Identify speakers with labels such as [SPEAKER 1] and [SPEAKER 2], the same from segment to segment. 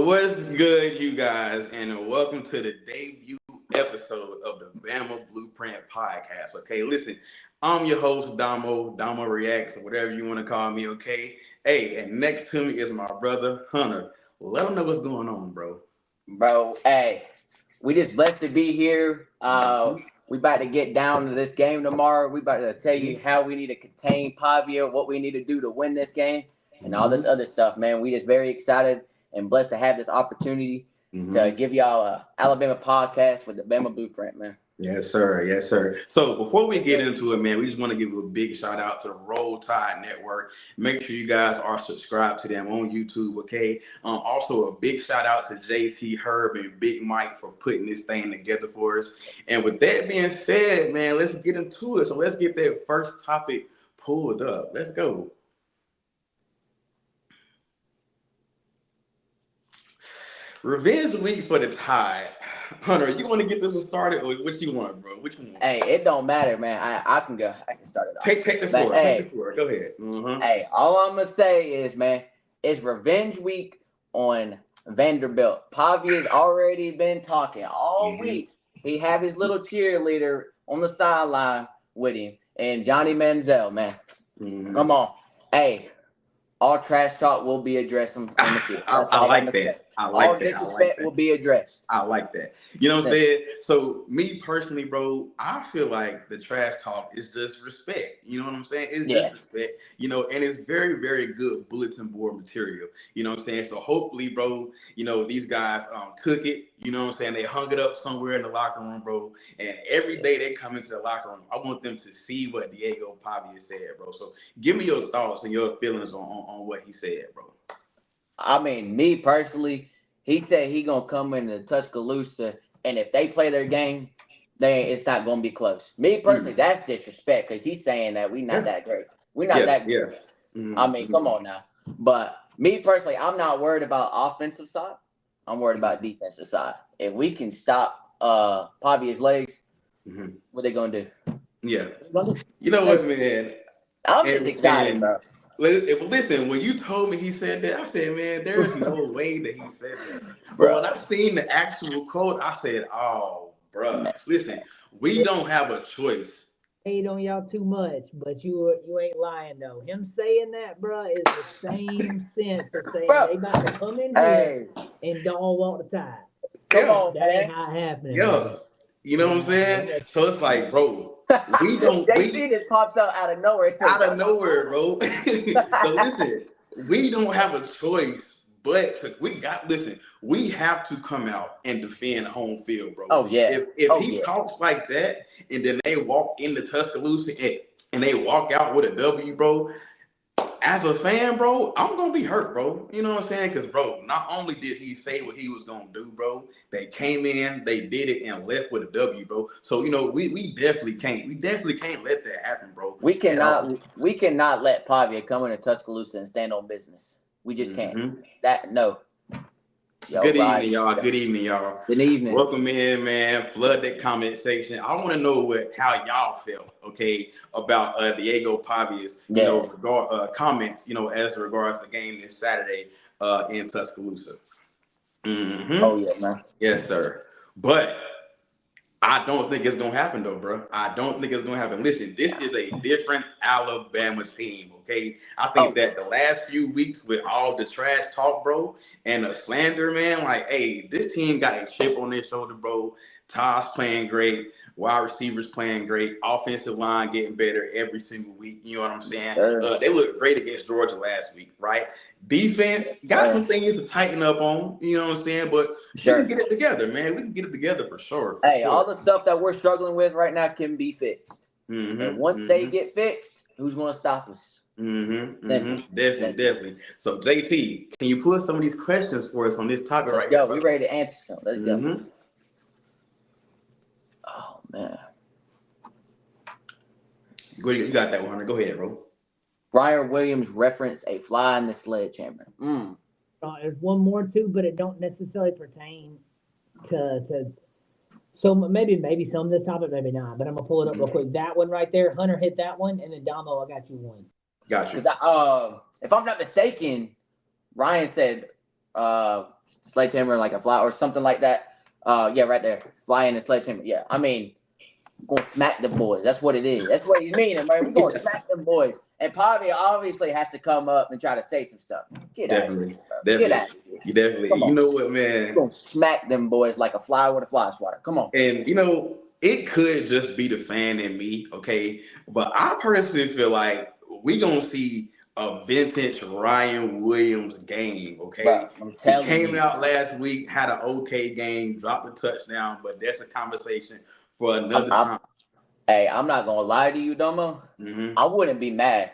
[SPEAKER 1] What's good, you guys, and welcome to the debut episode of the Bama Blueprint podcast. Okay, listen, I'm your host, Domo Reacts, or whatever you want to call me, okay? Hey, and next to me is my brother, Hunter. Let him know what's going on, bro.
[SPEAKER 2] Bro, hey, we just blessed to be here. We about to get down to this game tomorrow. We about to tell you how we need to contain Pavia, what we need to do to win this game, and all this other stuff, man. We just very excited and blessed to have this opportunity to give y'all a Alabama podcast with the Bama Blueprint, man.
[SPEAKER 1] Yes, sir. Yes, sir. So before we get into it, man, we just want to give a big shout out to the Roll Tide Network. Make sure you guys are subscribed to them on YouTube, okay? Also, a big shout out to JT Herb and Big Mike for putting this thing together for us. And with that being said, man, let's get into it. So let's get that first topic pulled up. Let's go. Revenge week for the Tide. Hunter, you want to get this one started, or what you want, bro? Which one?
[SPEAKER 2] Hey, it don't matter, man. I can go. I can start it off.
[SPEAKER 1] Take the floor. Take the floor. Go ahead.
[SPEAKER 2] Hey, all I'm gonna say is, man, it's revenge week on Vanderbilt. Pavia's already been talking all week. He have his little cheerleader on the sideline with him, and Johnny Manziel, man. Come on, hey. All trash talk will be addressed on the field.
[SPEAKER 1] I like that.
[SPEAKER 2] All disrespect will be addressed.
[SPEAKER 1] I like that. You know what I'm saying? So me personally, bro, I feel like the trash talk is just respect. You know what I'm saying? It's just respect. You know, and it's very, very good bulletin board material. You know what I'm saying? So hopefully, bro, you know, these guys took it. You know what I'm saying? They hung it up somewhere in the locker room, bro. And every day they come into the locker room, I want them to see what Diego Pavia said, bro. So give me your thoughts and your feelings on what he said, bro.
[SPEAKER 2] I mean, me personally, he said he gonna come into Tuscaloosa, and if they play their game, it's not gonna be close. Me personally, that's disrespect because he's saying that we not that great. We're not that good. I mean, come on now. But me personally, I'm not worried about offensive side. I'm worried about defensive side. If we can stop Pavia's legs, what they gonna do?
[SPEAKER 1] Yeah. You know what, man?
[SPEAKER 2] I'm just excited, bro.
[SPEAKER 1] Listen, when you told me he said that, I said, man, there's no way that he said that. But when I seen the actual quote, I said, oh, bro, listen, we don't have a choice.
[SPEAKER 3] Hate on y'all too much, but you ain't lying though. Him saying that, bro, is the same sense of saying they about to come in here and don't walk the Tide.
[SPEAKER 2] Come on,
[SPEAKER 3] that ain't how it happening.
[SPEAKER 1] Yeah, you know what I'm saying? So it's like, bro. We don't.
[SPEAKER 2] JC just pops out of nowhere.
[SPEAKER 1] Out of nowhere, bro. So listen, we don't have a choice but to. We have to come out and defend home field, bro.
[SPEAKER 2] Oh yeah.
[SPEAKER 1] If he talks like that, and then they walk into Tuscaloosa and they walk out with a W, bro. As a fan, bro, I'm gonna be hurt, bro. You know what I'm saying? Because, bro, not only did he say what he was gonna do, bro, they came in, they did it, and left with a W, bro. So, you know, we definitely can't let that happen, bro.
[SPEAKER 2] We cannot let Pavia come into Tuscaloosa and stand on business. We just can't. No.
[SPEAKER 1] Good evening, y'all. Good evening, y'all.
[SPEAKER 2] Good evening.
[SPEAKER 1] Welcome in, man. Flood that comment section. I want to know how y'all felt, okay, about Diego Pavia's, comments, as regards the game this Saturday in Tuscaloosa.
[SPEAKER 2] Oh yeah, man.
[SPEAKER 1] Yes, sir. But I don't think it's gonna happen though, bro. I don't think it's gonna happen. Listen, this is a different Alabama team, okay? I think that the last few weeks with all the trash talk, bro, and the slander, man, like, hey, this team got a chip on their shoulder, bro. Todd's playing great, wide receivers playing great, offensive line getting better every single week. You know what I'm saying? They looked great against Georgia last week, right? Defense got some things to tighten up on, you know what I'm saying? But we can get it together, man. We can get it together for sure.
[SPEAKER 2] All the stuff that we're struggling with right now can be fixed. And once they get fixed, who's going to stop us?
[SPEAKER 1] Definitely. So, JT, can you put some of these questions for us on this topic right now?
[SPEAKER 2] Yo, we ready to answer some. Let's go. Oh, man.
[SPEAKER 1] You got that one, Hunter. Go ahead, bro.
[SPEAKER 2] Brian Williams referenced a fly in the sledgehammer.
[SPEAKER 3] There's one more too, but it don't necessarily pertain to. So maybe some of this topic, maybe not. But I'm gonna pull it up real quick. That one right there, Hunter hit that one, and then Domo, I got you one.
[SPEAKER 1] Got you.
[SPEAKER 2] If I'm not mistaken, Ryan said sledgehammer like a fly or something like that. Yeah, right there, flying and sledgehammer. Yeah, I mean, we're gonna smack them boys. That's what it is. That's what he's meaning, man. We're gonna smack them boys. And Pavia obviously has to come up and try to say some stuff. Get out of here, bro. Get out of here.
[SPEAKER 1] You definitely.
[SPEAKER 2] Come on.
[SPEAKER 1] You know what,
[SPEAKER 2] We're
[SPEAKER 1] man?
[SPEAKER 2] gonna smack them boys like a fly with a fly swatter. Come on.
[SPEAKER 1] And it could just be the fan in me, okay? But I personally feel like we gonna see a vintage Ryan Williams game, okay?
[SPEAKER 2] Bro, I'm
[SPEAKER 1] He
[SPEAKER 2] telling
[SPEAKER 1] came
[SPEAKER 2] you.
[SPEAKER 1] out last week, had an okay game, dropped a touchdown, but that's a conversation for another time.
[SPEAKER 2] Hey, I'm not gonna lie to you, Domo.
[SPEAKER 1] Mm-hmm.
[SPEAKER 2] I wouldn't be mad.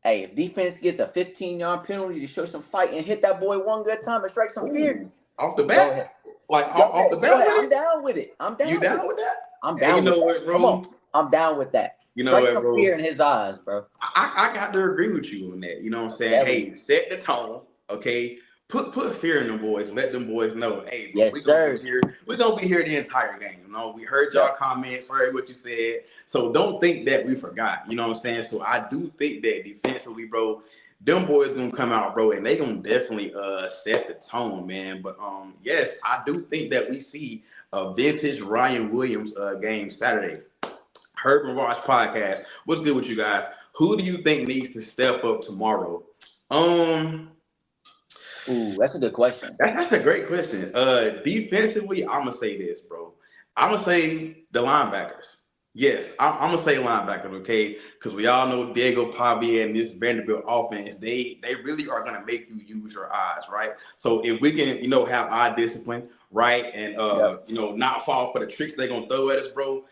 [SPEAKER 2] Hey, if defense gets a 15-yard penalty to show some fight and hit that boy one good time and strike some fear,
[SPEAKER 1] Off the
[SPEAKER 2] go
[SPEAKER 1] bat?
[SPEAKER 2] ahead.
[SPEAKER 1] Like off the bat?
[SPEAKER 2] I'm down with it. I'm down.
[SPEAKER 1] You down with that?
[SPEAKER 2] I'm down.
[SPEAKER 1] And you know
[SPEAKER 2] with
[SPEAKER 1] what,
[SPEAKER 2] that.
[SPEAKER 1] bro?
[SPEAKER 2] Come on. I'm down with that.
[SPEAKER 1] You know
[SPEAKER 2] strike
[SPEAKER 1] what,
[SPEAKER 2] some
[SPEAKER 1] bro?
[SPEAKER 2] fear in his eyes, bro.
[SPEAKER 1] I got to agree with you on that. You know what I'm saying? Hey, set the tone, okay? Put fear in them boys. Let them boys know, hey, bro,
[SPEAKER 2] Yes,
[SPEAKER 1] we're
[SPEAKER 2] sir.
[SPEAKER 1] gonna be here the entire game. We heard y'all comments, heard what you said. So don't think that we forgot. You know what I'm saying? So I do think that defensively, bro, them boys gonna come out, bro, and they gonna definitely set the tone, man. But yes, I do think that we see a vintage Ryan Williams game Saturday. Herb and Watch podcast. What's good with you guys? Who do you think needs to step up tomorrow?
[SPEAKER 2] Ooh, that's a good question.
[SPEAKER 1] That's a great question. Defensively, I'm gonna say this, bro. I'm gonna say the linebackers. Yes, I'm gonna say linebackers, okay? Because we all know Diego Pavia and this Vanderbilt offense, they really are gonna make you use your eyes, right? So if we can, have eye discipline, right, and not fall for the tricks they're gonna throw at us, bro,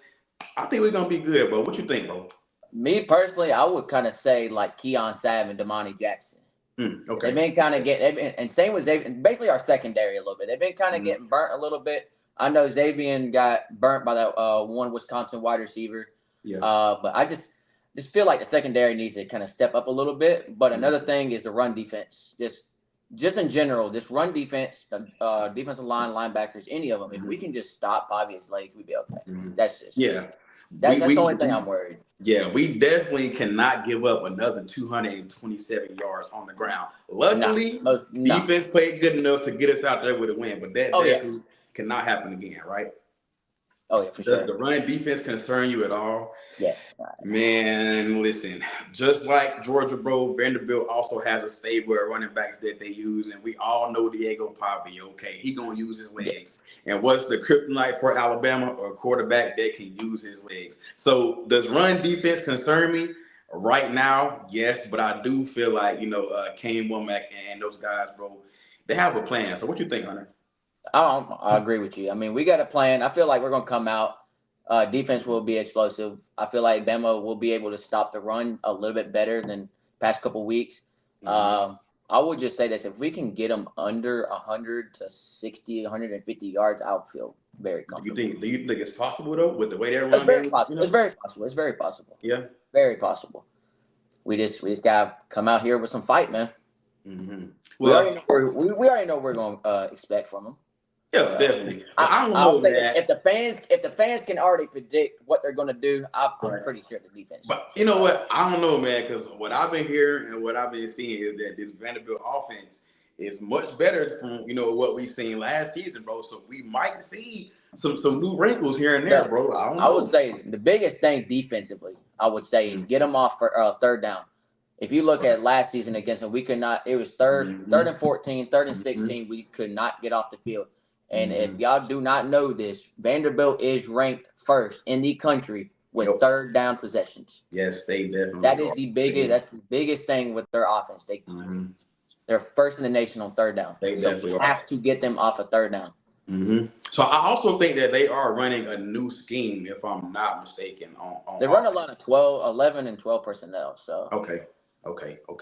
[SPEAKER 1] I think we're gonna be good, bro. What you think, bro?
[SPEAKER 2] Me personally, I would kind of say like Keon Sabb and Damani Jackson.
[SPEAKER 1] Okay.
[SPEAKER 2] They've been kind of and same with Xavier, basically our secondary a little bit. They've been kind of getting burnt a little bit. I know Xavier got burnt by that one Wisconsin wide receiver.
[SPEAKER 1] Yeah.
[SPEAKER 2] But I just feel like the secondary needs to kind of step up a little bit. But another thing is the run defense. Just in general, this run defense, defensive line, linebackers, any of them. If we can just stop Pavia's legs, we'd be okay. That's just That's the only thing I'm worried.
[SPEAKER 1] Yeah, we definitely cannot give up another 227 yards on the ground. Luckily, defense played good enough to get us out there with a win, but that definitely cannot happen again, right?
[SPEAKER 2] Oh, yeah, for sure.
[SPEAKER 1] Does the run defense concern you at all?
[SPEAKER 2] Yeah.
[SPEAKER 1] Man, listen, just like Georgia, bro, Vanderbilt also has a stable of running backs that they use, and we all know Diego Pavia, okay? He going to use his legs. Yeah. And what's the kryptonite for Alabama? Or a quarterback that can use his legs. So does run defense concern me? Right now, yes, but I do feel like, Kane Womack and those guys, bro, they have a plan. So what you think, Hunter?
[SPEAKER 2] I agree with you. I mean, we got a plan. I feel like we're going to come out. Defense will be explosive. I feel like Bama will be able to stop the run a little bit better than past couple weeks. I would just say this. If we can get them under 100 to 60, 150 yards, I'll feel very comfortable.
[SPEAKER 1] Do you think it's possible, though, with the way they're running?
[SPEAKER 2] It's very possible. It's very possible. It's very possible.
[SPEAKER 1] Yeah.
[SPEAKER 2] Very possible. We just got to come out here with some fight, man.
[SPEAKER 1] Mm-hmm.
[SPEAKER 2] Well, we already know what we're going to expect from them.
[SPEAKER 1] Yeah, definitely. I don't know, man.
[SPEAKER 2] If the fans can already predict what they're going to do, I'm pretty sure the defense.
[SPEAKER 1] But you know what? I don't know, man, because what I've been hearing and what I've been seeing is that this Vanderbilt offense is much better from what we seen last season, bro. So we might see some new wrinkles here and there, bro. I don't know.
[SPEAKER 2] I would say the biggest thing defensively, I would say, is get them off for third down. If you look at last season against them, we could not. It was third and 14, third and 16. We could not get off the field. And if y'all do not know this, Vanderbilt is ranked first in the country with third down possessions.
[SPEAKER 1] Yes, they definitely.
[SPEAKER 2] That's the biggest thing with their offense. They're first in the nation on third down.
[SPEAKER 1] They definitely
[SPEAKER 2] have to get them off of third down.
[SPEAKER 1] So I also think that they are running a new scheme, if I'm not mistaken.
[SPEAKER 2] They run a lot of 11 and 12 personnel. So
[SPEAKER 1] okay.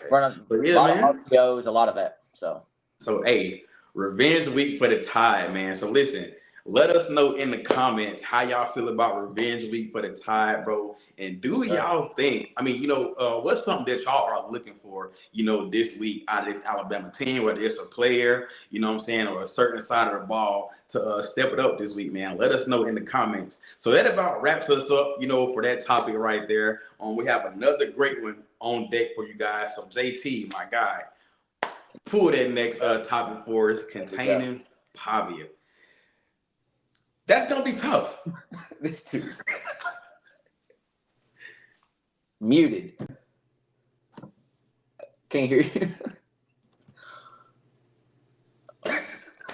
[SPEAKER 2] Run a lot of RPOs, a lot of that. So
[SPEAKER 1] hey. Revenge week for the Tide, man. So listen, let us know in the comments how y'all feel about revenge week for the Tide, bro. And do y'all think, what's something that y'all are looking for, this week out of this Alabama team, whether it's a player, or a certain side of the ball to step it up this week, man. Let us know in the comments. So that about wraps us up, for that topic right there. We have another great one on deck for you guys. So JT, my guy, pull that next topic for us, containing Pavia. That's gonna be tough.
[SPEAKER 2] This dude. Muted. Can't hear you.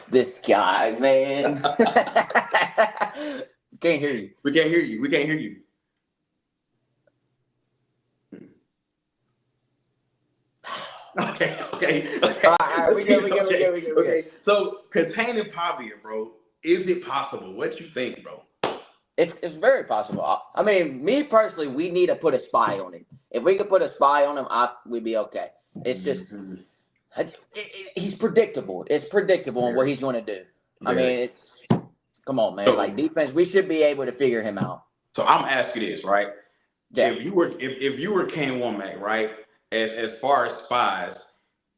[SPEAKER 2] This guy, man. Can't hear you.
[SPEAKER 1] We can't hear you. We can't hear you. Okay.
[SPEAKER 2] All right, we good.
[SPEAKER 1] Okay. So containing Pavia, bro, is it possible? What you think, bro?
[SPEAKER 2] It's very possible. I mean, me personally, we need to put a spy on him. If we could put a spy on him, we'd be okay. It's just he's predictable. It's predictable on what he's going to do. I mean, come on, man. Like defense, we should be able to figure him out.
[SPEAKER 1] So I'm asking you this, right?
[SPEAKER 2] Yeah.
[SPEAKER 1] If you were Kane Womack, right? As far as spies,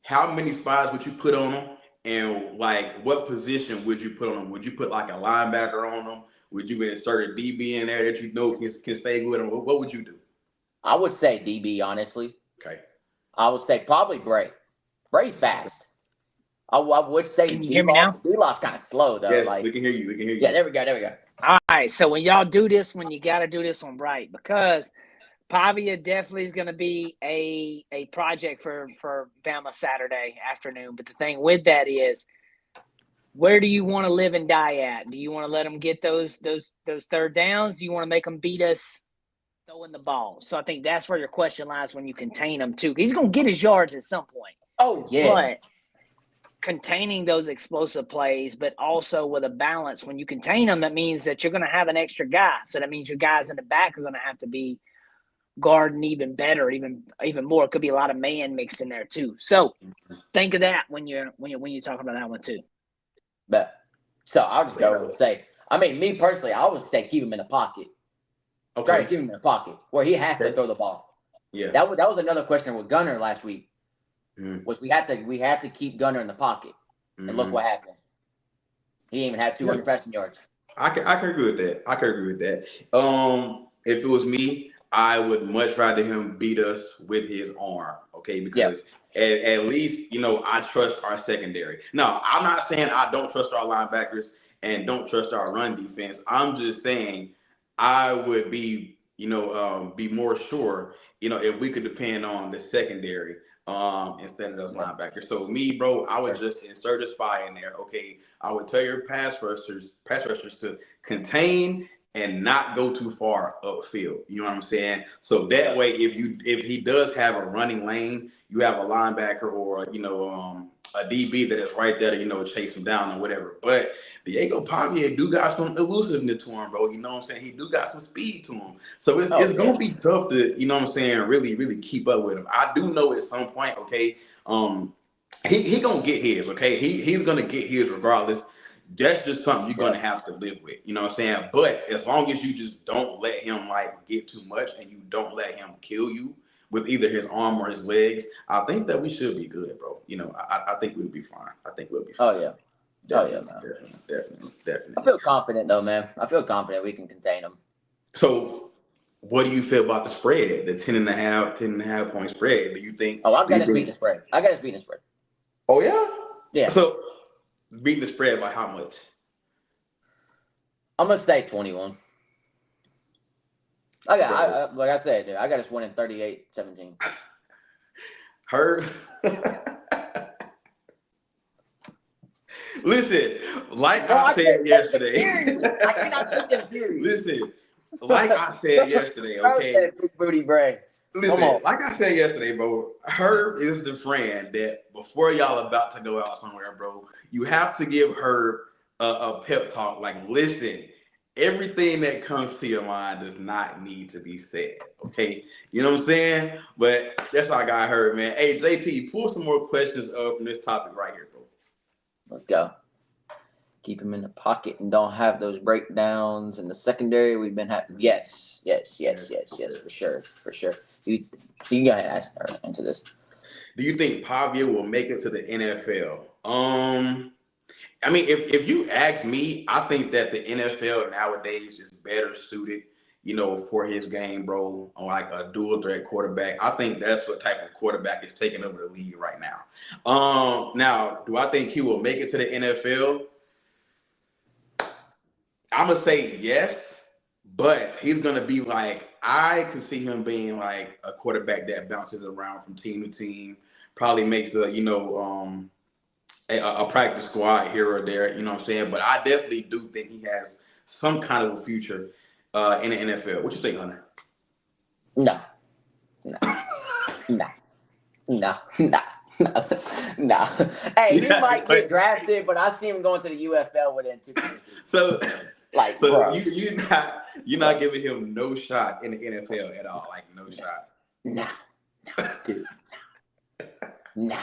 [SPEAKER 1] how many spies would you put on him? And like, what position would you put on him? Would you put like a linebacker on him? Would you insert a DB in there that you know can stay with him? What would you do?
[SPEAKER 2] I would say DB, honestly.
[SPEAKER 1] Okay.
[SPEAKER 2] I would say probably Bray. Bray's fast. I would say
[SPEAKER 3] Can you hear me now?
[SPEAKER 2] D-Law's kind of slow, though.
[SPEAKER 1] Yes,
[SPEAKER 2] like,
[SPEAKER 1] we can hear you. We can hear you.
[SPEAKER 2] Yeah, there we go.
[SPEAKER 3] All right, so when y'all do this one, you got to do this one right, because Pavia definitely is going to be a project for Bama Saturday afternoon. But the thing with that is, where do you want to live and die at? Do you want to let them get those third downs? Do you want to make them beat us throwing the ball? So I think that's where your question lies when you contain him too. He's going to get his yards at some point.
[SPEAKER 2] Oh, yeah.
[SPEAKER 3] But containing those explosive plays, but also with a balance. When you contain them, that means that you're going to have an extra guy. So that means your guys in the back are going to have to be guarding even better, even more. It could be a lot of man mixed in there too. So think of that when you're talking about that one too.
[SPEAKER 2] But so I'll just go and say, I mean, me personally, I would say keep him in the pocket.
[SPEAKER 1] Okay.
[SPEAKER 2] Try to keep him in the pocket where he has to throw the ball.
[SPEAKER 1] Yeah.
[SPEAKER 2] That was another question with Gunner last week. Was we had to keep Gunner in the pocket, and look what happened. He didn't even have 200 passing yards.
[SPEAKER 1] I can agree with that. If it was me, I would much rather him beat us with his arm. Okay, because at least I trust our secondary. Now, I'm not saying I don't trust our linebackers and don't trust our run defense. I'm just saying I would be be more sure if we could depend on the secondary. Instead of those linebackers. So me, bro, I would just insert a spy in there. Okay, I would tell your pass rushers to contain and not go too far upfield. You know what I'm saying? So that way, if he does have a running lane, you have a linebacker or a DB that is right there to chase him down or whatever. But Diego Pavia do got some elusiveness to him, bro. You know what I'm saying? He do got some speed to him. So it's gonna be tough to really, really keep up with him. I do know at some point, okay, he gonna get his, okay? He's gonna get his regardless. That's just something you're gonna have to live with. You know what I'm saying? But as long as you just don't let him get too much and you don't let him kill you with either his arm or his legs, I think that we should be good, bro. I think we'll be fine. I think we'll be fine.
[SPEAKER 2] Oh yeah.
[SPEAKER 1] Definitely.
[SPEAKER 2] I feel confident though, man. I feel confident we can contain them.
[SPEAKER 1] So what do you feel about the spread, the 10.5 point spread? Do you think?
[SPEAKER 2] Oh, I got us beating the spread.
[SPEAKER 1] Oh yeah?
[SPEAKER 2] Yeah.
[SPEAKER 1] So beating the spread by how much?
[SPEAKER 2] I'm gonna say 21. Like I said, I got us winning 38-17.
[SPEAKER 1] Herb. Listen, I said yesterday.
[SPEAKER 2] I cannot take them serious.
[SPEAKER 1] Listen, like I said yesterday, okay?
[SPEAKER 2] Big booty Bray.
[SPEAKER 1] Listen, like I said yesterday, bro, Herb is the friend that before y'all about to go out somewhere, bro, you have to give Herb a pep talk. Like, listen, everything that comes to your mind does not need to be said, okay? You know what I'm saying? But that's all I got, Herb, man. Hey, JT, pull some more questions from this topic right here, bro.
[SPEAKER 2] Let's go. Keep him in the pocket and don't have those breakdowns in the secondary. We've been having yes, for sure. You can go ahead and answer this.
[SPEAKER 1] Do you think Pavia will make it to the NFL? I mean, if you ask me, I think that the NFL nowadays is better suited, for his game, bro, on like a dual threat quarterback. I think that's what type of quarterback is taking over the league right now. Now, do I think he will make it to the NFL? I'm gonna say yes, but he's gonna be like, I can see him being like a quarterback that bounces around from team to team, probably makes a practice squad here or there, you know what I'm saying? But I definitely do think he has some kind of a future in the NFL. What you think, Hunter?
[SPEAKER 2] No. No. Hey, he might get drafted, but I see him going to the UFL within 2 years.
[SPEAKER 1] So
[SPEAKER 2] bro.
[SPEAKER 1] you're not giving him no shot in the NFL at all, like no shot.
[SPEAKER 2] No, dude. No.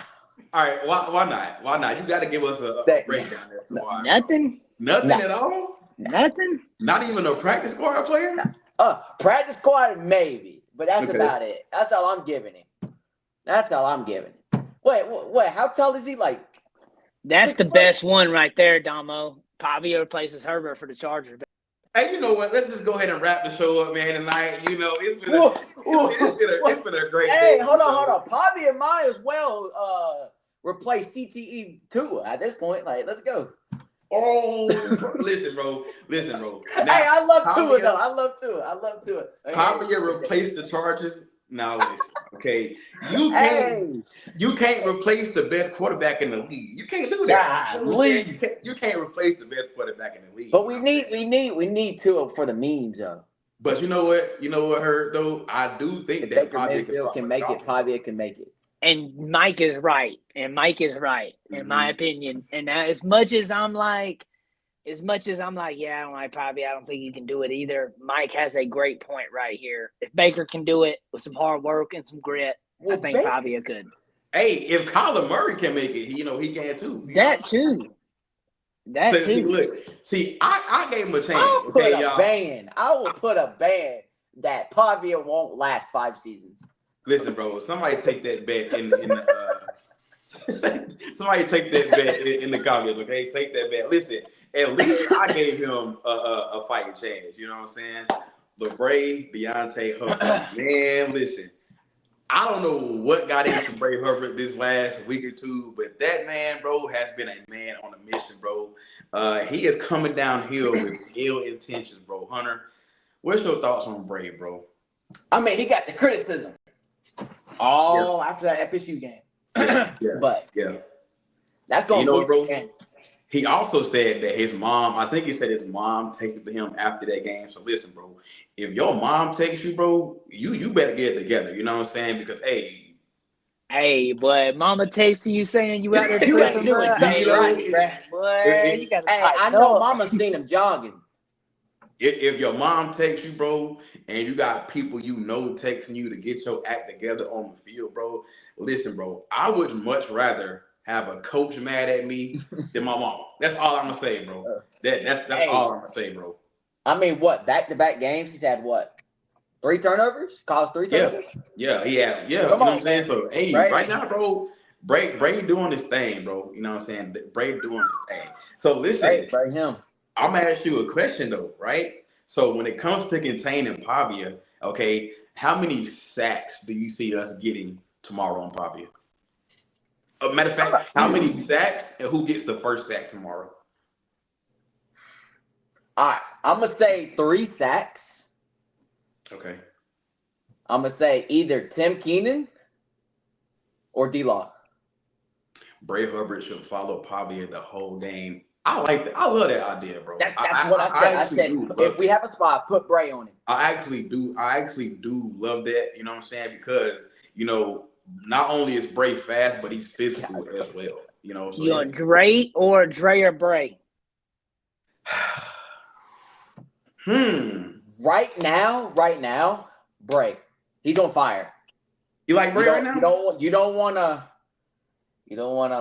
[SPEAKER 1] All right, why not? Why not? You got to give us a breakdown as to why.
[SPEAKER 4] Nothing
[SPEAKER 1] At all.
[SPEAKER 4] Nothing.
[SPEAKER 1] Not even a practice squad player.
[SPEAKER 2] Practice squad maybe, but that's about it. That's all I'm giving him. Wait. How tall is he? Like,
[SPEAKER 4] That's the best one right there, Domo. Pavia replaces Herbert for the Chargers.
[SPEAKER 1] Hey, you know what? Let's just go ahead and wrap the show up, man. Tonight, it's been a great day.
[SPEAKER 2] Hey, hold on. Pavia might as well replace CTE Tua at this point. Like, let's go.
[SPEAKER 1] Oh, listen, bro. Now,
[SPEAKER 2] hey, I love Tua though. I love Tua.
[SPEAKER 1] Pavia replaced the Chargers. Now listen, okay. You can't replace the best quarterback in the league. You can't do that. You can't replace the best quarterback in the league.
[SPEAKER 2] But we need Tua for the memes though.
[SPEAKER 1] But you know what? Hurt though? I do think that
[SPEAKER 2] Pavia can make it. Pavia can make it.
[SPEAKER 4] And Mike is right. In my opinion. And as much as I'm like, yeah, I don't like Pavia, I don't think he can do it either. Mike has a great point right here. If Baker can do it with some hard work and some grit, I think Pavia could.
[SPEAKER 1] Hey, if Kyler Murray can make it, he can too.
[SPEAKER 4] That too.
[SPEAKER 1] See, I gave him a chance.
[SPEAKER 2] I will put a ban that Pavia won't last 5 seasons.
[SPEAKER 1] Listen, bro. Somebody take that bet in the somebody take that bet in the comments. Okay, take that bet. Listen, at least I gave him a fighting chance. You know what I'm saying? LeBray, Deontay Hubbard. Man, listen. I don't know what got into Bray Hubbard this last week or two, but that man, bro, has been a man on a mission, bro. He is coming downhill with ill intentions, bro. Hunter, what's your thoughts on Bray, bro?
[SPEAKER 2] I mean, he got the criticism after that FSU game.
[SPEAKER 1] Yeah.
[SPEAKER 2] That's going to
[SPEAKER 1] bro. He also said that his mom, I think he said his mom texted him after that game. So listen, bro, if your mom texts you, bro, you better get it together. You know what I'm saying? Because
[SPEAKER 4] hey, boy, mama texting you saying you out there
[SPEAKER 2] you ain't doing right,
[SPEAKER 4] boy. You gotta
[SPEAKER 2] I know mama seen him jogging.
[SPEAKER 1] If your mom texts you, bro, and you got people texting you to get your act together on the field, bro, listen, bro, I would much rather have a coach mad at me than my mama. That's all I'm gonna say, bro. That's all I'm gonna say, bro.
[SPEAKER 2] I mean, what, back-to-back games? He's had what? 3 turnovers? Caused 3 turnovers?
[SPEAKER 1] Yeah. Come
[SPEAKER 2] you
[SPEAKER 1] know
[SPEAKER 2] on,
[SPEAKER 1] what I'm saying? So right now, bro, Bray doing his thing, bro. You know what I'm saying? Bray doing his thing. So listen,
[SPEAKER 2] Bray him.
[SPEAKER 1] I'm gonna ask you a question though, right? So when it comes to containing Pavia, okay, how many sacks do you see us getting tomorrow on Pavia? Matter of fact, how many sacks and who gets the first sack tomorrow?
[SPEAKER 2] All right, I'm going to say 3 sacks.
[SPEAKER 1] Okay.
[SPEAKER 2] I'm going to say either Tim Keenan or D-Law.
[SPEAKER 1] Bray Hubbard should follow Pavia the whole game. I like that. I love that idea, bro.
[SPEAKER 2] That's what I said. If we have a spot, put Bray on him.
[SPEAKER 1] I actually do love that. You know what I'm saying? Because, not only is Bray fast, but he's physical as well. So
[SPEAKER 4] you on Dre or Bray?
[SPEAKER 2] Right now, Bray. He's on fire.
[SPEAKER 1] You like Bray right now?
[SPEAKER 2] You don't want to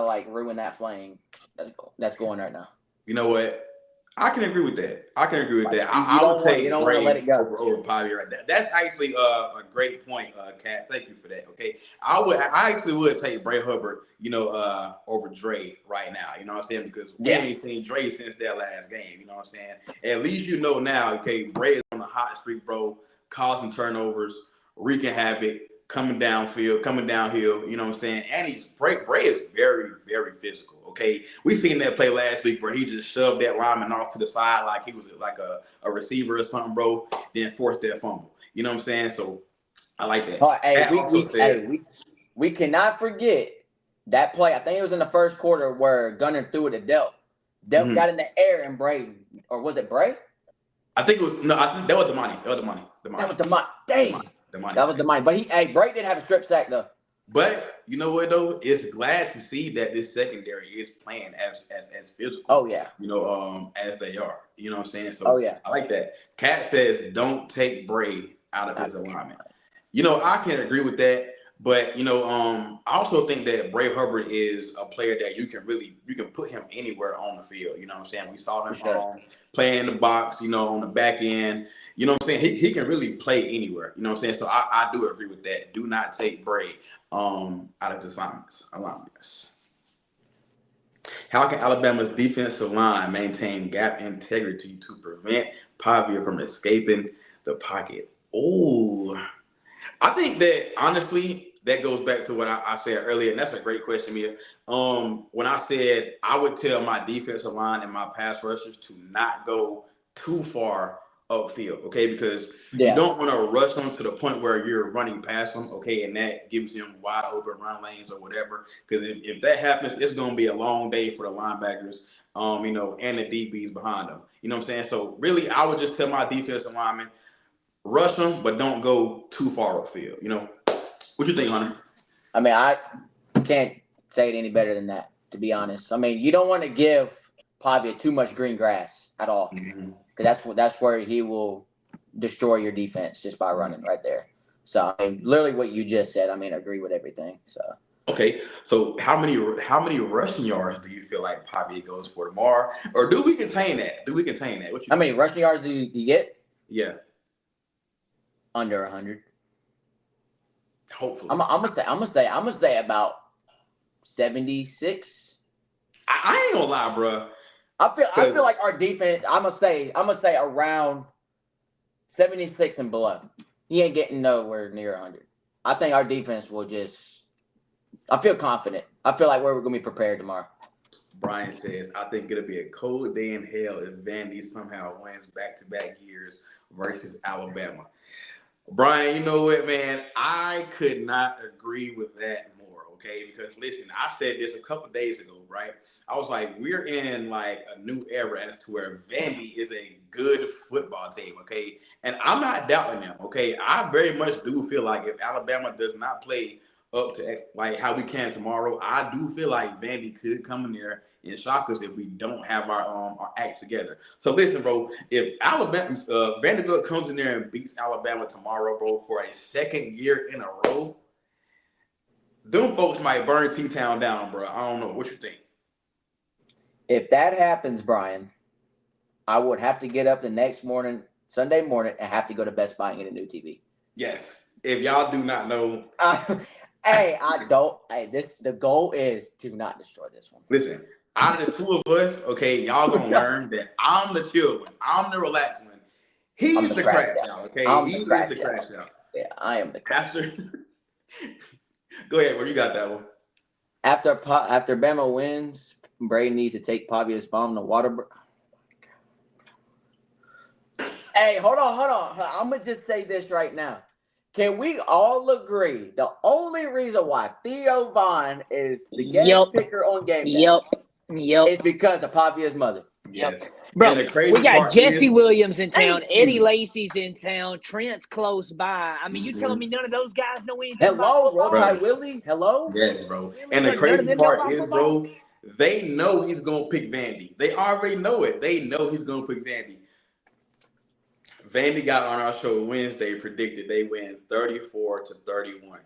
[SPEAKER 2] like ruin that flame that's going right now.
[SPEAKER 1] You know what? I can agree with that. I would take Bray over Pavia right there. That's actually a great point, Kat. Thank you for that. Okay, I actually would take Bray Hubbard, over Dre right now. You know what I'm saying? Because we ain't seen Dre since that last game. You know what I'm saying? At least now, okay, Bray is on a hot streak, bro, causing turnovers, wreaking havoc, coming downhill. You know what I'm saying? And Bray is very, very physical. Okay, we seen that play last week where he just shoved that lineman off to the side like he was like a receiver or something, bro. Then forced that fumble. You know what I'm saying? So I like that.
[SPEAKER 2] We cannot forget that play. I think it was in the first quarter where Gunner threw it to Delp. Delp got in the air and Bray, or was it Bray?
[SPEAKER 1] I think it was I think that was the money. That was the money.
[SPEAKER 2] That was the money. Dang. That was the money. But Bray did have a strip sack though.
[SPEAKER 1] But you know what though? It's glad to see that this secondary is playing as physical.
[SPEAKER 2] Oh yeah.
[SPEAKER 1] You know, as they are. You know what I'm saying? So
[SPEAKER 2] oh yeah.
[SPEAKER 1] I like that. Cat says don't take Bray out of his alignment. You know, I can agree with that. But you know, I also think that Bray Hubbard is a player that you can put him anywhere on the field. You know what I'm saying? We saw him playing in the box, you know, on the back end. You know what I'm saying? He can really play anywhere. You know what I'm saying? So I do agree with that. Do not take Bray out of the alignments. How can Alabama's defensive line maintain gap integrity to prevent Pavia from escaping the pocket? Oh, I think that honestly, that goes back to what I said earlier, and that's a great question, Mia. When I said I would tell my defensive line and my pass rushers to not go too far upfield, okay? Because you don't want to rush them to the point where you're running past them, okay? And that gives them wide open run lanes or whatever. Because if that happens, it's going to be a long day for the linebackers, you know, and the DBs behind them. You know what I'm saying? So really, I would just tell my defensive linemen, rush them, but don't go too far upfield. You know, what you think, Hunter?
[SPEAKER 2] I mean, I can't say it any better than that, to be honest. I mean, you don't want to give Pavia too much green grass at all, because that's where he will destroy your defense just by running right there. So I mean, literally what you just said. I mean, I agree with everything. So
[SPEAKER 1] okay, so how many rushing yards do you feel like Pavia goes for tomorrow, or do we contain that?
[SPEAKER 2] How many rushing yards do you get?
[SPEAKER 1] Yeah.
[SPEAKER 2] Under 100.
[SPEAKER 1] Hopefully.
[SPEAKER 2] I'm gonna say about 76.
[SPEAKER 1] I ain't gonna lie, bro.
[SPEAKER 2] I feel like our defense. I'm gonna say around 76 and below. He ain't getting nowhere near 100. I think our defense will just. I feel confident. I feel like we're gonna be prepared tomorrow.
[SPEAKER 1] Brian says, I think it'll be a cold day in hell if Vandy somehow wins back-to-back years versus Alabama. Brian, you know what, man? I could not agree with that more, okay? Because listen, I said this a couple days ago, right? I was like, we're in like a new era as to where Vandy is a good football team, okay? And I'm not doubting them, okay? I very much do feel like if Alabama does not play up to like how we can tomorrow, I do feel like Vandy could come in there and shock us if we don't have our act together. So listen, bro, if Vanderbilt comes in there and beats Alabama tomorrow, bro, for a second year in a row, them folks might burn T-Town down, bro. I don't know. What you think?
[SPEAKER 2] If that happens, Brian, I would have to get up the next morning, Sunday morning, and have to go to Best Buy and get a new TV.
[SPEAKER 1] Yes. If y'all do not know.
[SPEAKER 2] The goal is to not destroy this one.
[SPEAKER 1] Listen, out of the two of us, okay, y'all gonna learn that I'm the chill one. I'm the relaxed one. He's the crash out, okay? He's the crash out.
[SPEAKER 2] Yeah, I am the crash out.
[SPEAKER 1] Go ahead, bro. You got that one.
[SPEAKER 2] After Bama wins, Brady needs to take Pavia's bomb in the water. Hey, hold on. I'm going to just say this right now. Can we all agree the only reason why Theo Vaughn is the game picker on game day is because of Pavia's mother?
[SPEAKER 1] Yes.
[SPEAKER 4] Bro, we got Jesse Williams in town. Eddie Lacy's in town. Trent's close by. I mean, you telling me none of those guys know anything about football?
[SPEAKER 2] Roll Willie. Hello?
[SPEAKER 1] Yes, bro. And the crazy part is, bro, they know he's going to pick Vandy. They already know it. They know he's going to pick Vandy. Vandy got on our show Wednesday, predicted they win 34-31.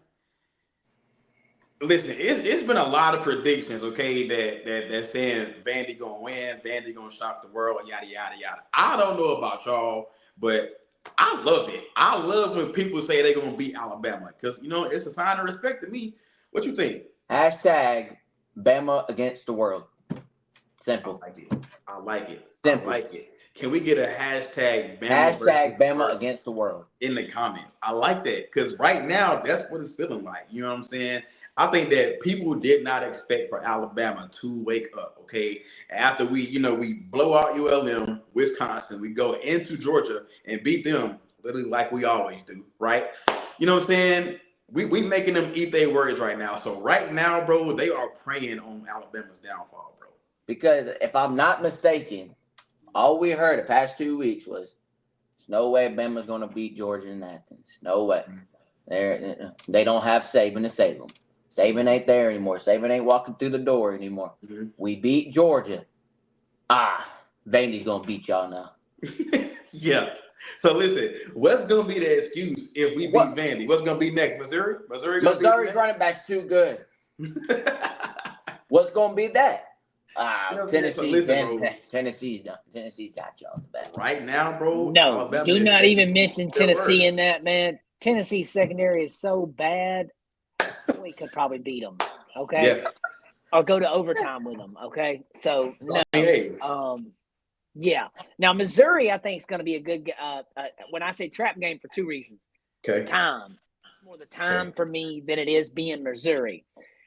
[SPEAKER 1] Listen, it's been a lot of predictions, okay, that saying Vandy gonna win, Vandy gonna shock the world, yada yada yada. I don't know about y'all, but I love it. I love when people say they're gonna beat Alabama because you know it's a sign of respect to me. What you think?
[SPEAKER 2] Hashtag Bama against the world. Simple.
[SPEAKER 1] I like it.
[SPEAKER 2] Simple.
[SPEAKER 1] I like it. Can we get a hashtag
[SPEAKER 2] Hashtag Bama
[SPEAKER 1] world
[SPEAKER 2] against the world
[SPEAKER 1] in the comments? I like that because right now that's what it's feeling like. You know what I'm saying? I think that people did not expect for Alabama to wake up. Okay, after we blow out ULM, Wisconsin, we go into Georgia and beat them literally like we always do, right? You know what I'm saying? We making them eat their words right now. So right now, bro, they are preying on Alabama's downfall, bro.
[SPEAKER 2] because if I'm not mistaken, all we heard the past 2 weeks was there's no way Bama's going to beat Georgia in Athens. No way. They don't have Saban to save them. Saban ain't there anymore. Saban ain't walking through the door anymore.
[SPEAKER 1] Mm-hmm.
[SPEAKER 2] We beat Georgia. Vandy's going to beat y'all now.
[SPEAKER 1] Yeah. So listen, what's gonna be the excuse if we beat Vandy? What's gonna be next? Missouri?
[SPEAKER 2] Missouri's running back's too good. What's gonna be that? Tennessee's done. Tennessee's got y'all in the back.
[SPEAKER 1] Right now, bro.
[SPEAKER 4] No,
[SPEAKER 1] Alabama
[SPEAKER 4] do not even mention Tennessee
[SPEAKER 1] worse.
[SPEAKER 4] in that, man. Tennessee's secondary is so bad, we could probably beat them. Okay,
[SPEAKER 1] yeah.
[SPEAKER 4] Or go to overtime with them. Okay, so no. Yeah. Now Missouri, I think is going to be a good. When I say trap game, for two reasons.
[SPEAKER 1] Okay.
[SPEAKER 4] Time. It's more the time for me than it is being Missouri.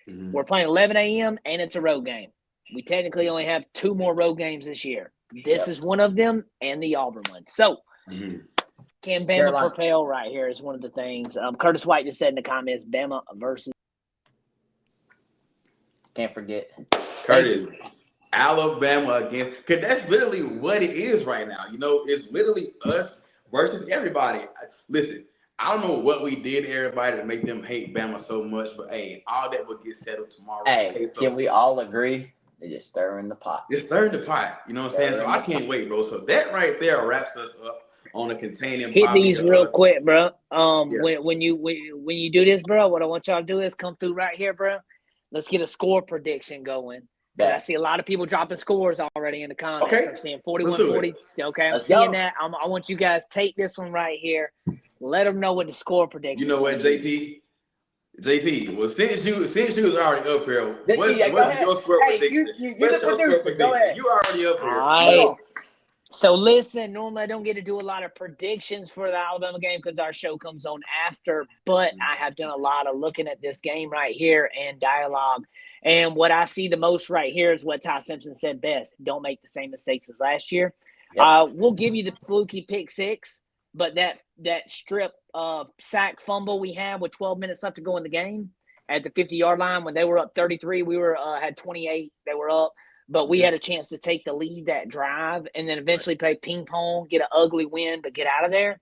[SPEAKER 1] Mm-hmm.
[SPEAKER 4] We're playing 11 a.m. and it's a road game. We technically only have 2 more road games this year. This is one of them, and the Auburn one. So, can Bama propel right here is one of the things. Curtis White just said in the comments, Bama versus.
[SPEAKER 2] Can't forget.
[SPEAKER 1] Curtis, Alabama against, because that's literally what it is right now. You know, it's literally us versus everybody. Listen, I don't know what we did to everybody to make them hate Bama so much, but hey, all that will get settled tomorrow.
[SPEAKER 2] Hey, so can we all agree? They're just stirring the pot.
[SPEAKER 1] It's stirring the pot. You know what I'm saying? So I can't wait, bro. So that right there wraps us up on the containing.
[SPEAKER 4] Hit these real quick, bro. When you do this, bro, what I want y'all to do is come through right here, bro. Let's get a score prediction going. I see a lot of people dropping scores already in the comments.
[SPEAKER 1] Okay.
[SPEAKER 4] I'm seeing 41-40. Okay, I'm seeing that. I want you guys take this one right here. Let them know what the score prediction.
[SPEAKER 1] You know what, JT? Well, since you was already up here, what's your score prediction? What's your score prediction?
[SPEAKER 2] Go ahead.
[SPEAKER 1] You already up here.
[SPEAKER 4] All right. So listen, normally I don't get to do a lot of predictions for the Alabama game because our show comes on after, but I have done a lot of looking at this game right here and dialogue. And what I see the most right here is what Ty Simpson said best. Don't make the same mistakes as last year. Yep. We'll give you the fluky pick 6, but that strip sack fumble we had with 12 minutes left to go in the game at the 50-yard line when they were up 33, we had 28. They were up. But we had a chance to take the lead that drive and then eventually play ping pong, get an ugly win, but get out of there.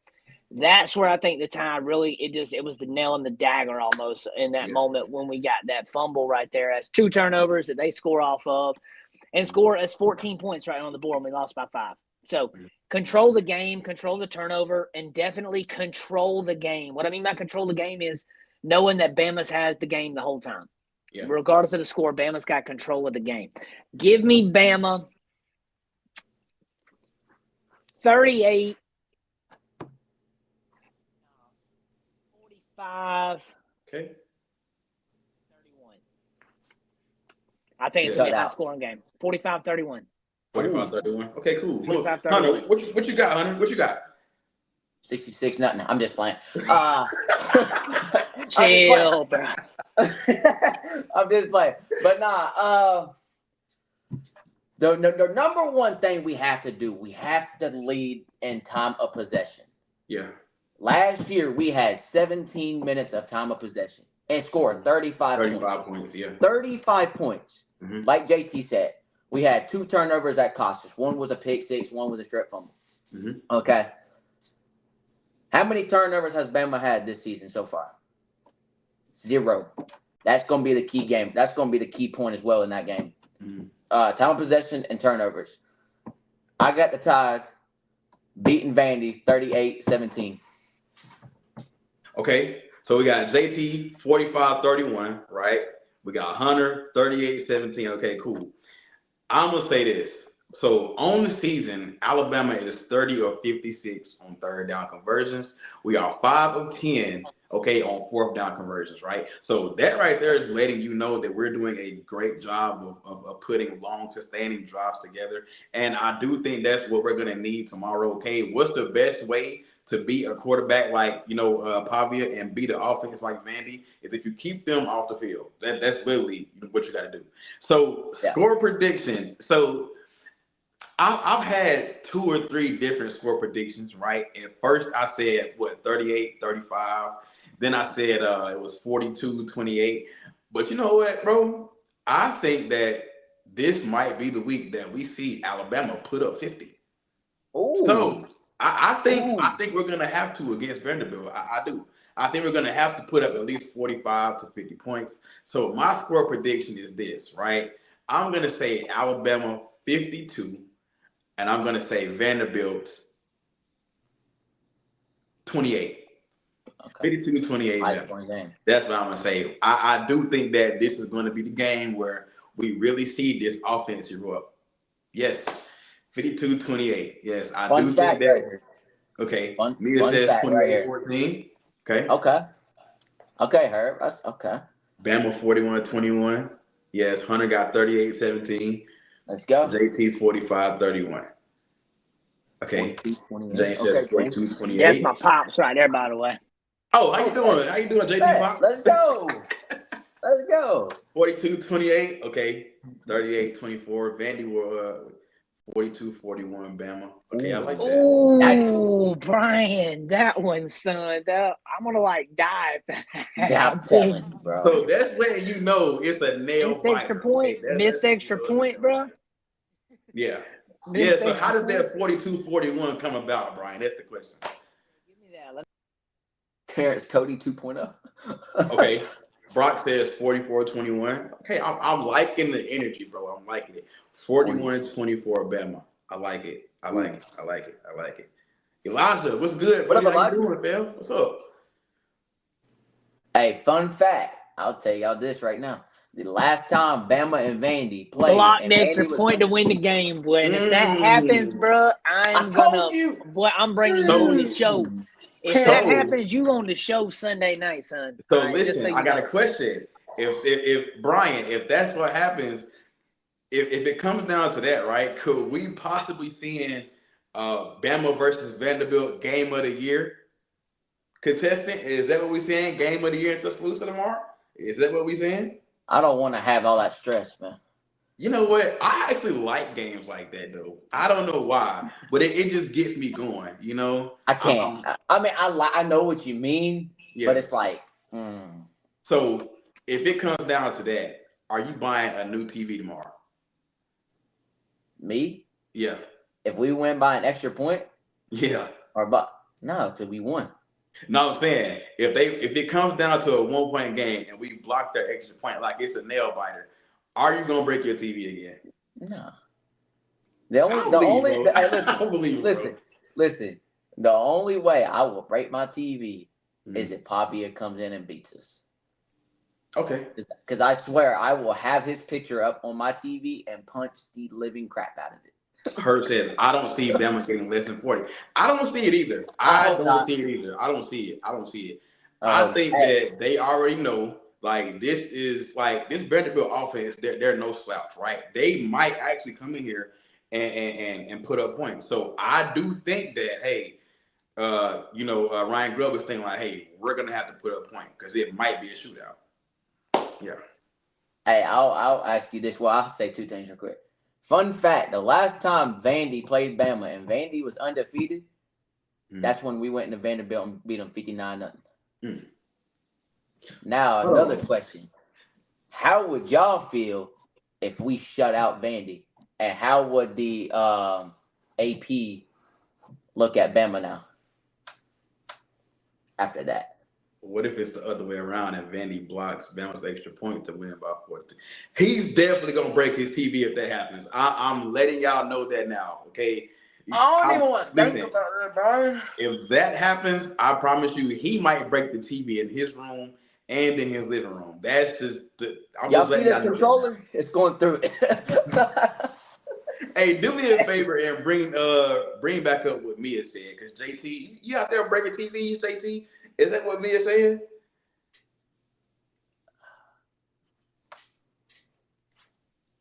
[SPEAKER 4] That's where I think the Tide really it was the nail in the dagger almost in that moment when we got that fumble right there. As 2 turnovers that they score off of and score as 14 points right on the board and we lost by 5. So control the game, control the turnover, and definitely control the game. What I mean by control the game is knowing that Bama's had the game the whole time. Yeah. Regardless of the score, Bama's got control of the game. Give me Bama 38, 45, 31. I think it's going to be a high-scoring game. 45-31.
[SPEAKER 1] 45-31. Okay, cool.
[SPEAKER 4] 45-31.
[SPEAKER 1] Hunter, what you got, Hunter? What you got?
[SPEAKER 2] 66-0. I'm just playing.
[SPEAKER 4] Chill, bro.
[SPEAKER 2] I'm just playing. But the number one thing we have to do, we have to lead in time of possession.
[SPEAKER 1] Yeah.
[SPEAKER 2] Last year, we had 17 minutes of time of possession and scored 35
[SPEAKER 1] points, yeah.
[SPEAKER 2] 35 points. Mm-hmm. Like JT said, we had 2 turnovers that cost us. One was a pick 6, one was a strip fumble. Mm-hmm. Okay. How many turnovers has Bama had this season so far? 0. That's going to be the key game. That's going to be the key point as well in that game. Mm-hmm. Time of possession and turnovers. I got the Tide beating Vandy 38-17.
[SPEAKER 1] Okay, so we got JT 45-31, right? We got Hunter 38-17. Okay, cool. I'm gonna say this. So on the season, Alabama is 30 or 56 on third down conversions. We are 5 of 10, okay, on fourth down conversions, right? So that right there is letting you know that we're doing a great job of putting long, sustaining drives together. And I do think that's what we're going to need tomorrow, okay? What's the best way to beat a quarterback like, Pavia and beat an offense like Vandy is if you keep them off the field. That's literally what you got to do. So
[SPEAKER 2] Yeah.
[SPEAKER 1] score prediction. So I've had 2 or 3 different score predictions, right? At first, I said, 38, 35. Then I said it was 42-28. But you know what, bro? I think that this might be the week that we see Alabama put up 50.
[SPEAKER 2] Ooh.
[SPEAKER 1] So I
[SPEAKER 2] Ooh.
[SPEAKER 1] think we're gonna have to against Vanderbilt. I do. I think we're gonna have to put up at least 45 to 50 points. So my score prediction is this, right? I'm gonna say Alabama 52, and I'm gonna say Vanderbilt 28.
[SPEAKER 2] Okay.
[SPEAKER 1] 52-28.
[SPEAKER 2] That's one game.
[SPEAKER 1] That's what I'm gonna say. I do think that this is gonna be the game where we really see this offense erupt. Yes. 52-28. Yes, I
[SPEAKER 2] Fun
[SPEAKER 1] do
[SPEAKER 2] fact
[SPEAKER 1] think that.
[SPEAKER 2] right here.
[SPEAKER 1] Okay.
[SPEAKER 2] Fun
[SPEAKER 1] Mia says
[SPEAKER 2] fact right here.
[SPEAKER 1] 28-14. Okay.
[SPEAKER 2] Okay, Herb. That's okay.
[SPEAKER 1] Bama 41-21. Yes, Hunter got 38-17.
[SPEAKER 2] Let's go.
[SPEAKER 1] JT 45-31. Okay.
[SPEAKER 2] 42-28.
[SPEAKER 1] Jay says
[SPEAKER 2] Okay, James.
[SPEAKER 1] 42-28.
[SPEAKER 4] That's my pops right there, by the way.
[SPEAKER 1] Oh, how you doing? How you doing, JT
[SPEAKER 2] Hey,
[SPEAKER 1] Pop?
[SPEAKER 2] let's go. Let's go.
[SPEAKER 1] 42-28. Okay. 38-24. Vandy were 42-41. Bama. Okay, I like that.
[SPEAKER 4] Oh, Brian, that one, son. I'm gonna die.
[SPEAKER 2] Yeah, I'm telling you, bro.
[SPEAKER 1] So that's letting you know it's a nail
[SPEAKER 4] Missed
[SPEAKER 1] biter.
[SPEAKER 4] extra point.
[SPEAKER 1] Okay,
[SPEAKER 4] Missed extra point, bro.
[SPEAKER 1] Yeah.
[SPEAKER 4] Missed
[SPEAKER 1] So how does
[SPEAKER 4] extra
[SPEAKER 1] that 42-41 come about, Brian? That's the question.
[SPEAKER 4] Give me that.
[SPEAKER 2] Terrence Cody 2.0.
[SPEAKER 1] Okay. Brock says 44-21. Okay, I'm liking the energy, bro. I'm liking it. 41-24 Bama. I like it. I like it. I like it. I like it. Elijah, what's good,
[SPEAKER 2] What
[SPEAKER 1] buddy?
[SPEAKER 2] up,
[SPEAKER 1] How
[SPEAKER 2] Elijah?
[SPEAKER 1] you doing, fam? What's up?
[SPEAKER 2] Hey, fun fact. I'll tell y'all this right now. The last time Bama and Vandy played,
[SPEAKER 4] Blocked
[SPEAKER 2] and
[SPEAKER 4] extra
[SPEAKER 2] Vandy was
[SPEAKER 4] point to win the game, boy. And if that happens, bro, I'm bringing you on the show. If that happens, you on the show Sunday night, son.
[SPEAKER 1] So
[SPEAKER 4] right,
[SPEAKER 1] listen, I got a question. If Brian, if that's what happens, if it comes down to that, right? Could we possibly seeing Bama versus Vanderbilt game of the year contestant? Is that what we're saying? Game of the year in Tuscaloosa tomorrow? Is that what we're saying?
[SPEAKER 2] I don't want to have all that stress, man.
[SPEAKER 1] You know what? I actually like games like that, though. I don't know why, but it just gets me going. You know,
[SPEAKER 2] I can't. I know what you mean, but it's like.
[SPEAKER 1] So if it comes down to that, are you buying a new TV tomorrow?
[SPEAKER 2] Me?
[SPEAKER 1] Yeah.
[SPEAKER 2] If we win by an extra point?
[SPEAKER 1] Yeah.
[SPEAKER 2] No, because we won.
[SPEAKER 1] No, I'm saying if it comes down to a 1-point game and we block that extra point like it's a nail biter, are you gonna break your TV again?
[SPEAKER 2] No. Listen. The only way I will break my TV is if Pavia comes in and beats us.
[SPEAKER 1] Okay.
[SPEAKER 2] Because I swear I will have his picture up on my TV and punch the living crap out of it.
[SPEAKER 1] Herb says, I don't see Bama getting less than 40. I don't see it either. I don't see it. I think that they already know, like, this Vanderbilt offense, they're no slouch, right? They might actually come in here and put up points. So I do think that, hey, Ryan Grubb is thinking like, hey, we're going to have to put up a point because it might be a shootout. Yeah.
[SPEAKER 2] Hey, I'll ask you this. Well, I'll say 2 things real quick. Fun fact, the last time Vandy played Bama and Vandy was undefeated, that's when we went into Vanderbilt and beat them 59-0. Now, another question. How would y'all feel if we shut out Vandy? And how would the AP look at Bama now after that?
[SPEAKER 1] What if it's the other way around and Vandy blocks Bama's extra point to win by 14? He's definitely going to break his TV if that happens. I'm letting y'all know that now, okay?
[SPEAKER 2] I don't even want to think about that, Brian.
[SPEAKER 1] If that happens, I promise you, he might break the TV in his room and in his living room. That's just
[SPEAKER 2] y'all see this controller? It's going through it.
[SPEAKER 1] Hey, do me a favor and bring back up what Mia said, because JT, you out there breaking TVs, JT? Is that what Mia said?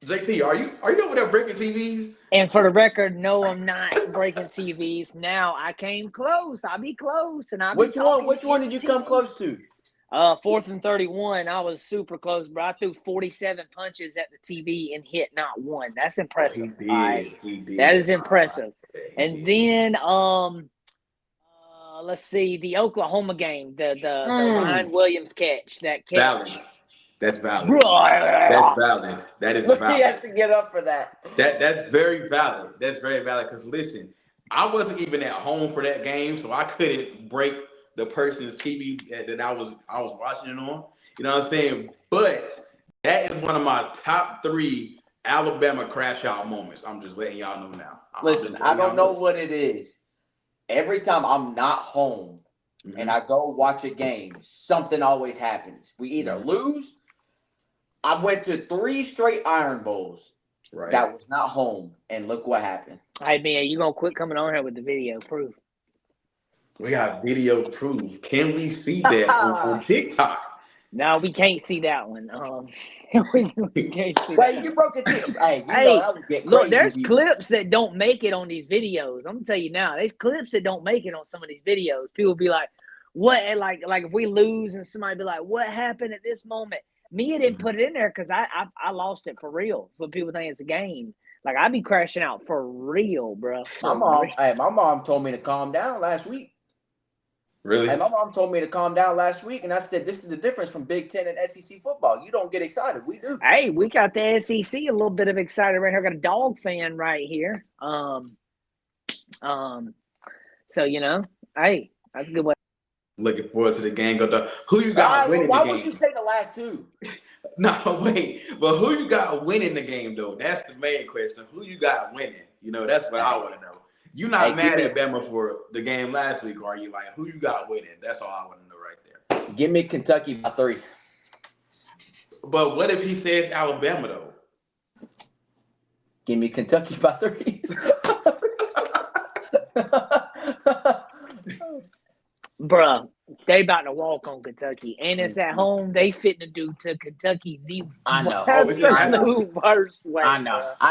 [SPEAKER 1] JT, are you over there breaking TVs?
[SPEAKER 4] And for the record, no, I'm not breaking TVs. Now I came close. I'll be close, and I'll be
[SPEAKER 2] Which one?
[SPEAKER 4] talking
[SPEAKER 2] Which one
[SPEAKER 4] in
[SPEAKER 2] did you
[SPEAKER 4] the
[SPEAKER 2] come
[SPEAKER 4] TV.
[SPEAKER 2] close to?
[SPEAKER 4] 4th and 31. I was super close, bro. I threw 47 punches at the TV and hit not one. That's impressive.
[SPEAKER 1] He did.
[SPEAKER 4] Right?
[SPEAKER 1] He did.
[SPEAKER 4] That is impressive.
[SPEAKER 1] He
[SPEAKER 4] And
[SPEAKER 1] did.
[SPEAKER 4] then let's see, the Oklahoma game, the Ryan Williams catch, that catch.
[SPEAKER 1] Valid. That's valid. That's valid. That is
[SPEAKER 2] Look,
[SPEAKER 1] valid.
[SPEAKER 2] he has to get up for that.
[SPEAKER 1] That's very valid. That's very valid. Because listen, I wasn't even at home for that game, so I couldn't break the person's TV that I was watching it on. You know what I'm saying? But that is one of my top 3 Alabama crash out moments. I'm just letting y'all know now.
[SPEAKER 2] Listen, I don't know what it is. Every time I'm not home and I go watch a game, something always happens. We either lose. I went to 3 straight Iron Bowls.
[SPEAKER 1] Right.
[SPEAKER 2] That was not home, and look what happened.
[SPEAKER 4] Hey, man, you gonna quit coming on here with the video proof?
[SPEAKER 1] We got video proof. Can we see that on TikTok?
[SPEAKER 4] No, we can't see that one. We can't see
[SPEAKER 2] Wait,
[SPEAKER 4] that.
[SPEAKER 2] you broke a tip. Hey, know that would get crazy.
[SPEAKER 4] Look, there's clips that don't make it on these videos. I'm gonna tell you now. There's clips that don't make it on some of these videos. People be like, "What?" And like if we lose, and somebody be like, "What happened at this moment?" Mia didn't put it in there because I lost it for real. But people think it's a game. Like I be crashing out for real, bro.
[SPEAKER 2] My mom told me to calm down last week.
[SPEAKER 1] Really?
[SPEAKER 2] Hey, my mom told me to calm down last week, and I said, this is the difference from Big Ten and SEC football. You don't get excited. We do.
[SPEAKER 4] Hey, we got the SEC a little bit of excited right here. I got a dog fan right here. So, you know, hey, that's a good way.
[SPEAKER 1] Looking forward to the game. Who you got winning the game?
[SPEAKER 2] Why would you say the last 2?
[SPEAKER 1] No, wait. But who you got winning the game, though? That's the main question. Who you got winning? You know, that's what I want to know. You're not mad at Bama for the game last week, are you? Like, who you got winning? That's all I want to know right there.
[SPEAKER 2] Give me Kentucky by 3.
[SPEAKER 1] But what if he says Alabama, though?
[SPEAKER 2] Give me Kentucky by 3.
[SPEAKER 4] Bruh, they about to walk on Kentucky. And it's at home. They fitting to do to Kentucky the worst way.
[SPEAKER 2] I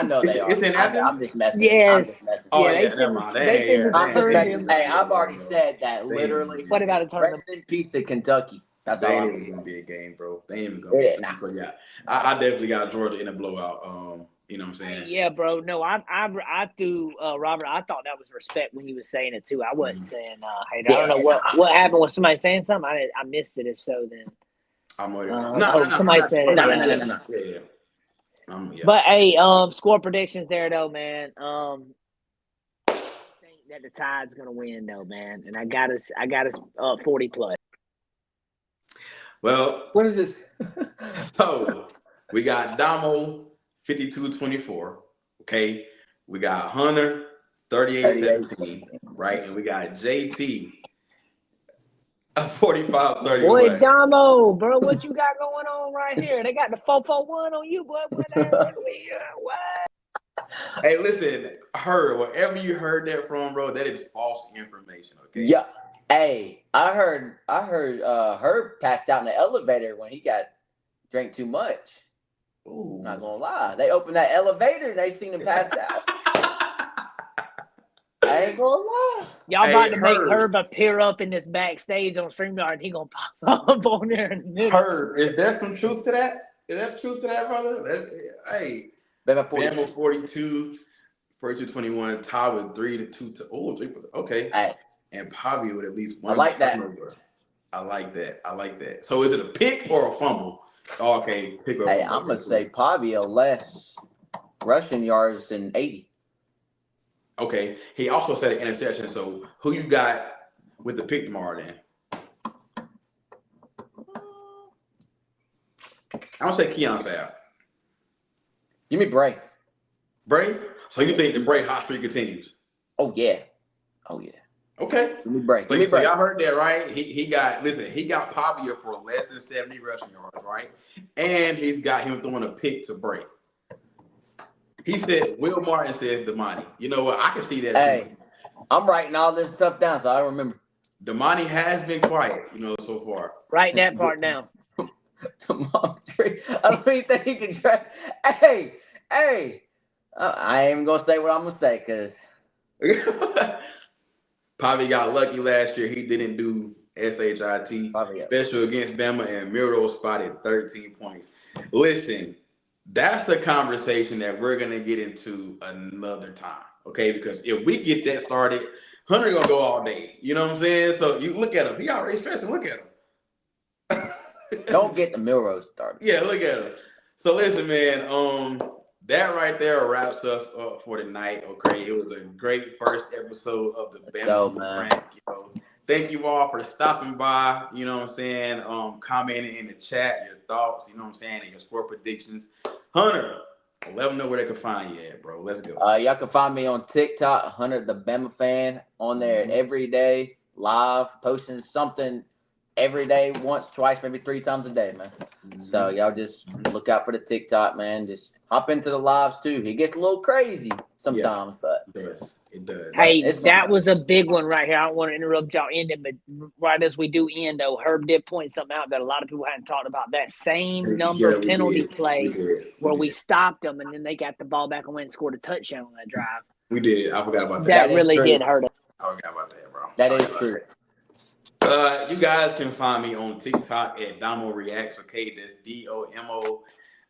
[SPEAKER 2] know they are.
[SPEAKER 1] It's in Athens?
[SPEAKER 2] I'm just messing.
[SPEAKER 4] Yes.
[SPEAKER 1] Oh, yeah, never mind.
[SPEAKER 2] I'm just messing. Hey, I've already said that literally.
[SPEAKER 4] What about a tournament?
[SPEAKER 2] Rest in peace to Kentucky. That's all.
[SPEAKER 1] They ain't even gonna be a game, bro. They ain't even gonna be a game. So yeah, I definitely got Georgia in a blowout. You know what I'm saying?
[SPEAKER 4] Yeah, bro. No, I threw Robert. I thought that was respect when he was saying it too. I wasn't saying hater. I don't know what happened. Was somebody saying something? I missed it. If so, then
[SPEAKER 1] I'm with
[SPEAKER 4] somebody said it.
[SPEAKER 1] No. Yeah. Yeah.
[SPEAKER 4] But hey, score predictions there though, man. I think that the Tide's gonna win though, man. And I got us 40 plus.
[SPEAKER 1] Well,
[SPEAKER 2] what is this?
[SPEAKER 1] So we got Domo 52-24. Okay. We got Hunter 38-17. Right. And we got JT 45-31.
[SPEAKER 4] Boy, Domo, bro, what you got going on right here? They got the 441 on you, boy. What?
[SPEAKER 1] Hey, listen, wherever you heard that from, bro, that is false information. Okay.
[SPEAKER 2] Yeah. Hey, I heard Herb passed out in the elevator when he drank too much. Ooh. Not gonna lie. They opened that elevator, they seen him passed out. I ain't gonna lie.
[SPEAKER 4] Y'all about to make Herb appear up in this backstage on StreamYard and he gonna pop up on there in the middle.
[SPEAKER 1] Herb, is there some truth to that? Is there truth to that, brother? Hey, Bama 42-21, tied with 3-2. Okay.
[SPEAKER 2] Hey.
[SPEAKER 1] And Pavia with at least one.
[SPEAKER 2] I like that.
[SPEAKER 1] I like that. So is it a pick or a fumble? Oh, okay, pick or
[SPEAKER 2] Hey,
[SPEAKER 1] fumble.
[SPEAKER 2] I'm gonna say Pavia less rushing yards than 80.
[SPEAKER 1] Okay. He also said an interception. So who you got with the pick tomorrow then? I'm gonna say Keon Sapp.
[SPEAKER 2] Give me Bray.
[SPEAKER 1] Bray? So you think the Bray hot streak continues?
[SPEAKER 2] Oh yeah.
[SPEAKER 1] Okay.
[SPEAKER 2] Give me Bray.
[SPEAKER 1] So y'all heard that, right? He got Pavia for less than 70 rushing yards, right? And he's got him throwing a pick to Bray. He said, Will Martin says Damani. You know what? I can see that
[SPEAKER 2] Hey,
[SPEAKER 1] too.
[SPEAKER 2] I'm writing all this stuff down so I remember.
[SPEAKER 1] Damani has been quiet, so far.
[SPEAKER 4] Write that part down.
[SPEAKER 2] I don't even think he can track. Hey, I ain't even gonna say what I'm gonna say because
[SPEAKER 1] Pavia got lucky last year. He didn't do SHIT special against Bama, and Miro spotted 13 points. Listen, that's a conversation that we're gonna get into another time, okay? Because if we get that started, Hunter gonna go all day. You know what I'm saying? So you look at him. He already stressing. Look at him.
[SPEAKER 2] don't get the Milrose started.
[SPEAKER 1] Yeah, look at him. So listen, man. That right there wraps us up for tonight. Okay, it was a great first episode of the Bama Blueprint. Thank you all for stopping by. You know what I'm saying? Commenting in the chat your thoughts. You know what I'm saying, and your score predictions. Hunter, let them know where they can find you at, bro. Let's go.
[SPEAKER 2] Y'all can find me on TikTok, Hunter the Bama fan, on there every day, live, posting something every day, once, twice, maybe 3 times a day, man. So y'all just look out for the TikTok, man. Just hop into the lives too. He gets a little crazy sometimes, but
[SPEAKER 1] it does.
[SPEAKER 4] Hey, that was a big one right here. I don't want to interrupt y'all ending, but right as we do end, though, Herb did point something out that a lot of people hadn't talked about. That same number penalty play where we stopped them, and then they got the ball back and went and scored a touchdown on that drive.
[SPEAKER 1] We did. I forgot about that.
[SPEAKER 4] That really did hurt us.
[SPEAKER 1] I forgot about that, bro.
[SPEAKER 2] That is true.
[SPEAKER 1] You guys can find me on TikTok at Domo Reacts. Okay, that's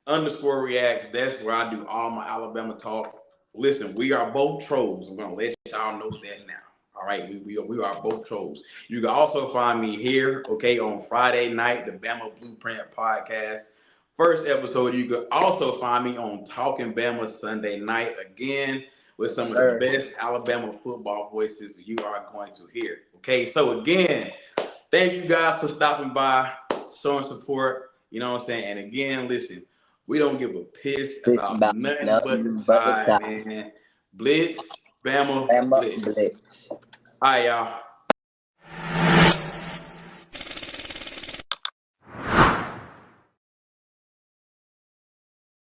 [SPEAKER 1] DOMO_reacts. That's where I do all my Alabama talk. Listen, we are both trolls. I'm gonna let y'all know that now. All right, we are both trolls. You can also find me here, okay, on Friday night, the Bama Blueprint podcast. First episode. You can also find me on Talking Bama Sunday night again with some of the best Alabama football voices you are going to hear. Okay, so again, thank you guys for stopping by, showing support. You know what I'm saying? And again, listen, we don't give a piss about nothing but the tie, man. Blitz, Bama, Blitz. All right, y'all.